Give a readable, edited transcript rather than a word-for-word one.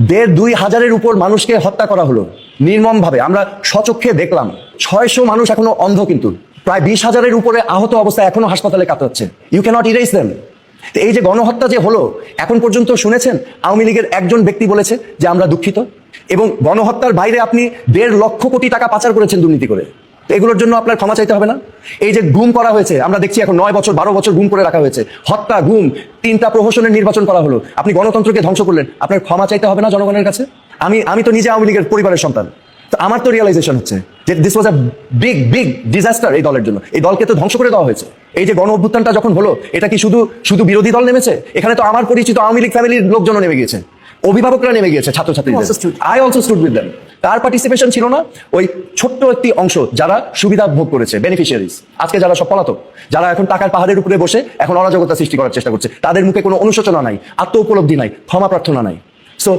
2,500-এর উপর মানুষকে হত্যা করা হলো নির্মমভাবে, আমরা স্বচক্ষে দেখলাম। 600 মানুষ এখনো অন্ধ, কিন্তু প্রায় 20,000-এর উপরে আহত অবস্থায় এখনো হাসপাতালে কাটাচ্ছে। You cannot erase them. এই যে গণহত্যা যে হলো, এখন পর্যন্ত শুনেছেন আওয়ামী লীগের একজন ব্যক্তি বলেছে যে আমরা দুঃখিত? এবং গণহত্যার বাইরে আপনি 1.5 লক্ষ কোটি টাকা পাচার করেছেন দুর্নীতি করে, তো এগুলোর জন্য আপনার ক্ষমা চাইতে হবে না? এই যে গুম করা হয়েছে, আমরা দেখছি এখন 9 বছর 12 বছর গুম করে রাখা হয়েছে, হত্যা, গুম, 3টা প্রহসনের নির্বাচন করা হলো, আপনি গণতন্ত্রকে ধ্বংস করলেন, আপনার ক্ষমা চাইতে হবে না জনগণের কাছে? আমি তো নিজে আওয়ামী লীগের পরিবারের সন্তান, তো আমার তো রিয়েলাইজেশন হচ্ছে যে this was a big big disaster এই দলের জন্য। এই দলকে তো ধ্বংস করে দেওয়া হয়েছে। এই যে গণ অভ্যুত্থানটা যখন হলো, এটা কি শুধু বিরোধী দল নেমেছে? এখানে তো আমার পরিচিত আওয়ামী লীগ ফ্যামিলির লোকজনও নেমে গিয়েছে, অভিভাবকরা নেমে গিয়েছে, ছাত্রছাত্রীদের। I also stood with them. Car participation ছিল না? ওই ছোট্ট একটি অংশ যারা সুবিধা ভোগ করেছে, বেনিফিশিয়ারিজ। আজকে যারা সব পলাতক, যারা এখন টাকার পাহাড়ের উপরে বসে এখন অরাজকতা সৃষ্টি করার চেষ্টা করছে, তাদের মুখে কোনো অনুশোচনা নাই, আত্ম উপলব্ধি নাই, ক্ষমা প্রার্থনা নাই। সো